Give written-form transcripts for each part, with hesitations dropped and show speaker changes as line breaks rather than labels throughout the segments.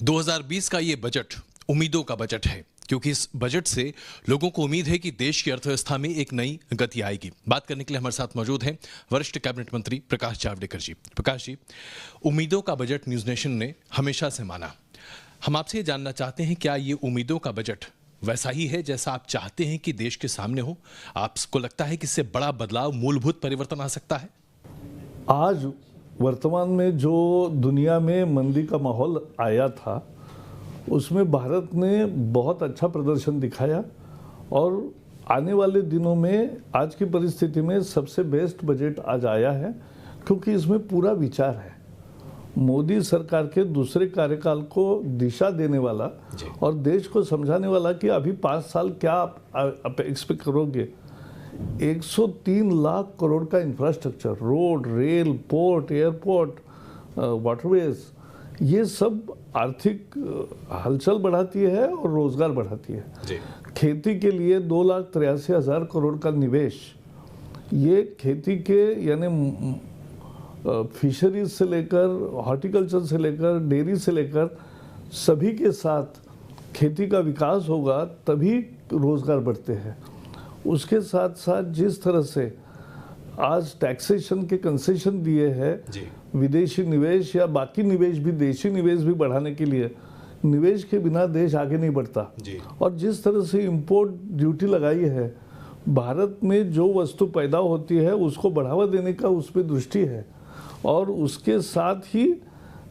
2020 का ये बजट उम्मीदों का बजट है, क्योंकि इस बजट से लोगों को उम्मीद है कि देश की अर्थव्यवस्था में एक नई गति आएगी। बात करने के लिए हमारे साथ मौजूद हैं वरिष्ठ कैबिनेट मंत्री प्रकाश जावड़ेकर जी। प्रकाश जी, उम्मीदों का बजट न्यूज नेशन ने हमेशा से माना। हम आपसे ये जानना चाहते हैं, क्या ये उम्मीदों का बजट वैसा ही है जैसा आप चाहते हैं कि देश के सामने हो? आपको लगता है कि इससे बड़ा बदलाव, मूलभूत परिवर्तन आ सकता है?
आज वर्तमान में जो दुनिया में मंदी का माहौल आया था, उसमें भारत ने बहुत अच्छा प्रदर्शन दिखाया और आने वाले दिनों में आज की परिस्थिति में सबसे बेस्ट बजट आज आया है, क्योंकि इसमें पूरा विचार है। मोदी सरकार के दूसरे कार्यकाल को दिशा देने वाला और देश को समझाने वाला कि अभी 5 साल क्या आप एक्सपेक्ट करोगे। 103 लाख करोड़ का infrastructure, road, rail, port, airport, waterways, ये सब आर्थिक हलचल बढ़ाती है और रोजगार बढ़ाती है। खेती के लिए 2,83,000 करोड़ का निवेश, ये खेती के यानी फिशरीज से लेकर, हॉर्टिकल्चर से लेकर, डेयरी से लेकर सभी के साथ खेती का विकास होगा, तभी रोजगार बढ़ते हैं। उसके साथ साथ जिस तरह से आज टैक्सेशन के कंसेशन दिए हैं, विदेशी निवेश या बाकी निवेश भी, देशी निवेश भी बढ़ाने के लिए, निवेश के बिना देश आगे नहीं बढ़ता। और जिस तरह से इंपोर्ट ड्यूटी लगाई है, भारत में जो वस्तु पैदा होती है उसको बढ़ावा देने का उसमें दृष्टि है और उसके साथ ही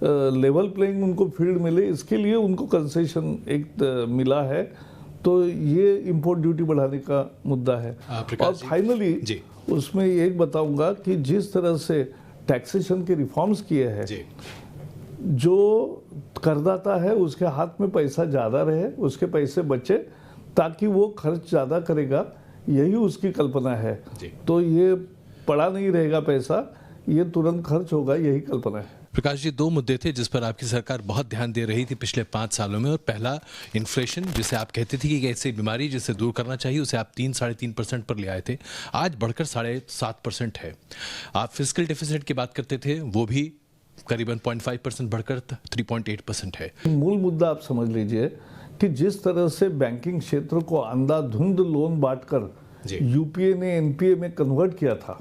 लेवल प्लेइंग उनको फील्ड मिले, इसके लिए उनको कंसेशन एक मिला है। तो ये इंपोर्ट ड्यूटी बढ़ाने का मुद्दा है। और फाइनली उसमें एक बताऊंगा कि जिस तरह से टैक्सेशन के रिफॉर्म्स किए हैं, जो करदाता है उसके हाथ में पैसा ज़्यादा रहे, उसके पैसे बचे, ताकि वो खर्च ज़्यादा करेगा, यही उसकी कल्पना है। तो ये पड़ा नहीं रहेगा पैसा, ये तुरंत खर्च होगा, यही कल्पना है।
प्रकाश जी, 2 मुद्दे थे जिस पर आपकी सरकार बहुत ध्यान दे रही थी पिछले 5 सालों में। और पहला इन्फ्लेशन, जिसे आप कहते थे कि ऐसी बीमारी जिसे दूर करना चाहिए, उसे आप 3-3.5% पर ले आए थे, आज बढ़कर 7.5% है। आप फिस्कल डेफिसिट की बात करते थे, वो भी करीबन 0.5% बढ़कर 3.8% है।
मूल मुद्दा आप समझ लीजिए कि जिस तरह से बैंकिंग क्षेत्र को अंधाधुंध लोन बांटकर यूपीए ने एनपीए में कन्वर्ट किया था,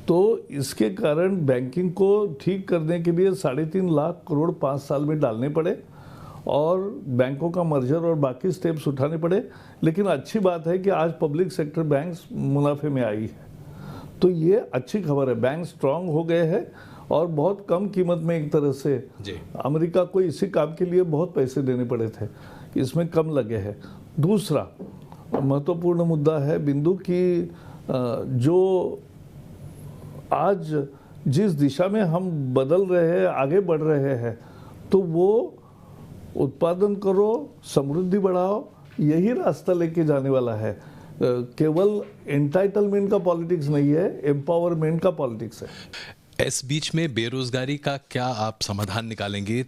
तो इसके कारण बैंकिंग को ठीक करने के लिए 3.5 लाख करोड़ 5 साल में डालने पड़े और बैंकों का मर्जर और बाकी स्टेप्स उठाने पड़े। लेकिन अच्छी बात है कि आज पब्लिक सेक्टर बैंक्स मुनाफे में आई है, तो ये अच्छी खबर है। बैंक स्ट्रांग हो गए हैं और बहुत कम कीमत में, एक तरह से अमेरिका को इसी काम के लिए बहुत पैसे देने पड़े थे, इसमें कम लगे हैं। दूसरा महत्वपूर्ण मुद्दा है बिंदु की जो आज जिस दिशा में हम बदल रहे हैं, आगे बढ़ रहे हैं, तो वो उत्पादन करो, समृद्धि बढ़ाओ, यही रास्ता लेके जाने वाला है। केवल एंटाइटलमेंट का पॉलिटिक्स नहीं है, एम्पावरमेंट का पॉलिटिक्स है।
इस बीच में बेरोजगारी का क्या आप समाधान निकालेंगे?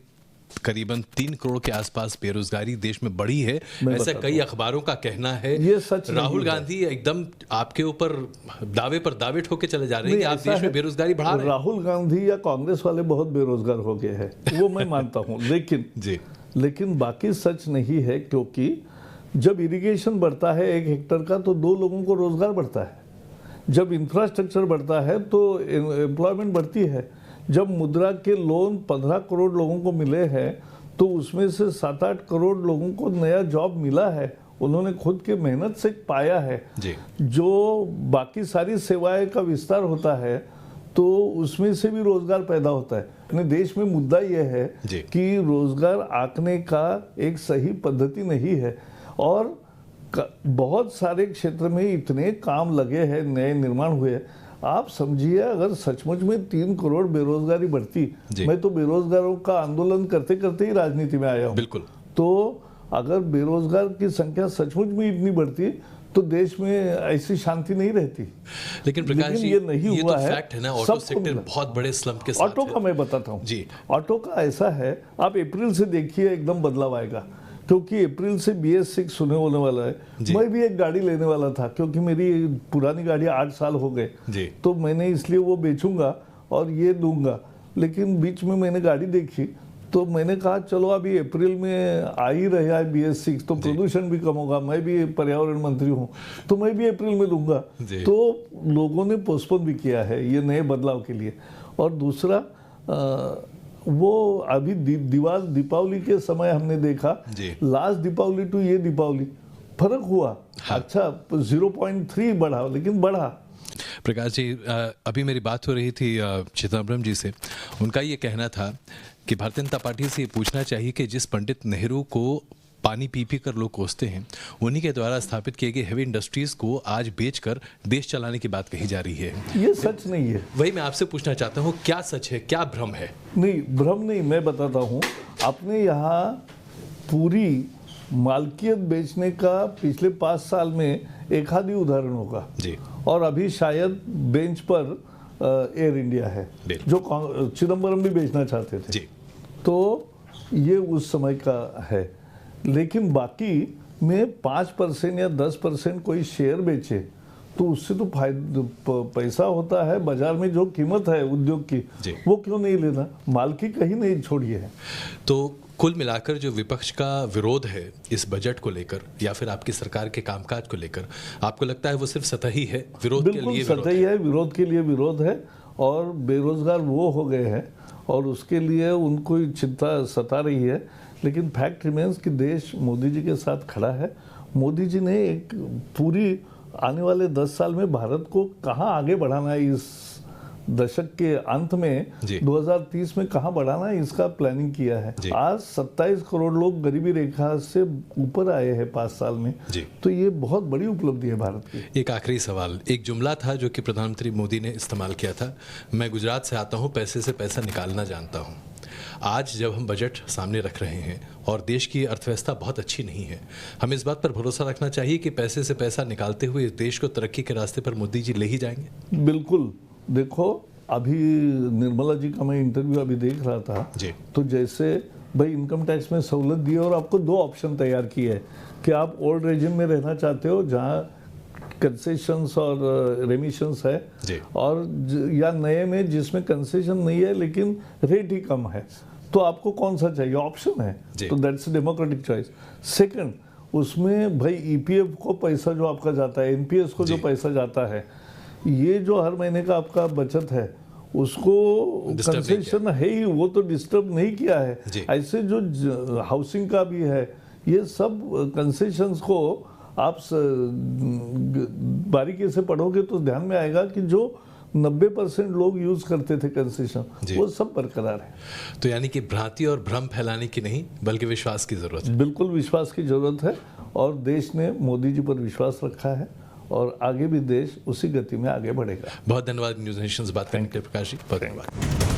करीबन 3 करोड़ के आसपास बेरोजगारी देश में बढ़ी है, ऐसा कई अखबारों का कहना है।
ये सच
राहुल गांधी एकदम आपके ऊपर दावे पर दावे ठोके चले जा रहे हैं कि आप देश में बेरोजगारी बढ़ा रहे हैं।
राहुल गांधी या कांग्रेस वाले बहुत बेरोजगार हो गए हैं, वो मैं मानता हूँ, लेकिन बाकी सच नहीं है, क्योंकि जब इरिगेशन बढ़ता है 1 हेक्टेयर का, तो 2 लोगों को रोजगार बढ़ता है। जब इंफ्रास्ट्रक्चर बढ़ता है तो एम्प्लॉयमेंट बढ़ती है। जब मुद्रा के लोन 15 करोड़ लोगों को मिले हैं, तो उसमें से 7-8 करोड़ लोगों को नया जॉब मिला है, उन्होंने खुद के मेहनत से पाया है। जो बाकी सारी सेवाएं का विस्तार होता है, तो उसमें से भी रोजगार पैदा होता है। अपने देश में मुद्दा यह है कि रोजगार आंकने का एक सही पद्धति नहीं है और बहुत सारे क्षेत्र में इतने काम लगे हैं, नए निर्माण हुए। आप समझिए, अगर सचमुच में 3 करोड़ बेरोजगारी बढ़ती, मैं तो बेरोजगारों का आंदोलन करते करते ही राजनीति में आया हूँ।
बिल्कुल।
तो अगर बेरोजगार की संख्या सचमुच में इतनी बढ़ती, तो देश में ऐसी शांति नहीं रहती।
लेकिन प्रकाश जी,
ये नहीं हुआ
तो
है।
फैक्ट है ना, ऑटो सेक्टर बहुत बड़े स्लम्प के साथ
ऑटो का मैं बताता हूँ जी। ऑटो का ऐसा है, आप अप्रैल से देखिए एकदम बदलाव आएगा, क्योंकि अप्रैल से BS6 सुने होने वाला है। मैं भी एक गाड़ी लेने वाला था, क्योंकि मेरी पुरानी गाड़ी 8 साल हो गए, तो मैंने इसलिए वो बेचूंगा और ये दूंगा। लेकिन बीच में मैंने गाड़ी देखी तो मैंने कहा चलो अभी अप्रैल में आ ही रहा है BS6 तो प्रदूषण भी कम होगा, मैं भी पर्यावरण मंत्री हूँ तो मैं भी अप्रैल में दूंगा। तो लोगों ने पोस्टपोन भी किया है ये नए बदलाव के लिए। और दूसरा वो अभी दीपावली के समय हमने देखा, लास्ट दीपावली टू ये दीपावली फर्क हुआ। हाँ। अच्छा 0.3 बढ़ा, लेकिन बढ़ा।
प्रकाश जी, अभी मेरी बात हो रही थी चिदम्बरम जी से, उनका ये कहना था कि भारतीय जनता पार्टी से ये पूछना चाहिए कि जिस पंडित नेहरू को पानी पी पी कर लोग कोसते हैं, उन्हीं के द्वारा स्थापित किए गए हेवी इंडस्ट्रीज को आज बेचकर देश चलाने की बात कही जा रही है।
ये सच नहीं है।
वही मैं आपसे पूछना चाहता हूँ, क्या सच है, क्या भ्रम है?
नहीं, भ्रम नहीं, मैं बताता हूँ। अपने यहाँ पूरी मालकियत बेचने का पिछले 5 साल में एक आधी उदाहरण होगा
जी।
और अभी शायद बेंच पर एयर इंडिया है जो चिदम्बरम भी बेचना चाहते थे
जी।
तो ये उस समय का है। लेकिन बाकी में 5% या 10% कोई शेयर बेचे तो उससे तो पैसा होता है। बाजार में जो कीमत है उद्योग की वो क्यों नहीं लेना, मालकी कहीं नहीं छोड़ी है।
तो कुल मिलाकर जो विपक्ष का विरोध है इस बजट को लेकर या फिर आपकी सरकार के कामकाज को लेकर, आपको लगता है वो सिर्फ सतही है, विरोध के लिए
सतही है, विरोध के लिए विरोध है। और बेरोजगार वो हो गए हैं और उसके लिए उनको चिंता सता रही है। लेकिन फैक्ट रिमेन्स कि देश मोदी जी के साथ खड़ा है। मोदी जी ने एक पूरी आने वाले 10 साल में भारत को कहाँ आगे बढ़ाना है, इस दशक के अंत में 2030 में कहाँ बढ़ाना है, इसका प्लानिंग किया है। आज 27 करोड़ लोग गरीबी रेखा से ऊपर आए हैं 5 साल में। तो ये बहुत बड़ी उपलब्धि है भारत की।
एक आखिरी सवाल, एक जुमला था जो कि प्रधानमंत्री मोदी ने इस्तेमाल किया था, मैं गुजरात से आता हूँ, पैसे से पैसा निकालना जानता हूँ। आज जब हम बजट सामने रख रहे हैं और देश की अर्थव्यवस्था बहुत अच्छी नहीं है, हमें इस बात पर भरोसा रखना चाहिए कि पैसे से पैसा निकालते हुए देश को तरक्की के रास्ते पर मोदी जी ले ही जाएंगे।
बिल्कुल। देखो अभी निर्मला जी का मैं इंटरव्यू अभी देख रहा था
जी।
तो जैसे भाई इनकम टैक्स में सहूलत दी है और आपको 2 ऑप्शन तैयार किए हैं कि आप ओल्ड रेजिम में रहना चाहते हो जहाँ कंसेशंस और रेमिशंस है और या नए में जिसमें कंसेशन नहीं है लेकिन रेट ही कम है। तो आपको कौन सा चाहिए, ऑप्शन है। तो दैट्स डेमोक्रेटिक चॉइस। सेकंड, उसमें भाई EPF को पैसा जो आपका जाता है, NPS को जो पैसा जाता है, ये जो हर महीने का आपका बचत है उसको कंसेशन है ही, वो तो डिस्टर्ब नहीं किया है। ऐसे जो हाउसिंग का भी है, ये सब कंसेशंस को आप बारीकी से पढ़ोगे तो ध्यान में आएगा कि जो 90% लोग यूज करते थे कंसेशन, वो सब बरकरार है।
तो यानी कि भ्रांति और भ्रम फैलाने की नहीं बल्कि विश्वास की जरूरत है।
बिल्कुल विश्वास की जरूरत है और देश ने मोदी जी पर विश्वास रखा है और आगे भी देश उसी गति में आगे बढ़ेगा।
बहुत धन्यवाद न्यूज़ नेशन से बात करने के लिए प्रकाश जी, बहुत धन्यवाद।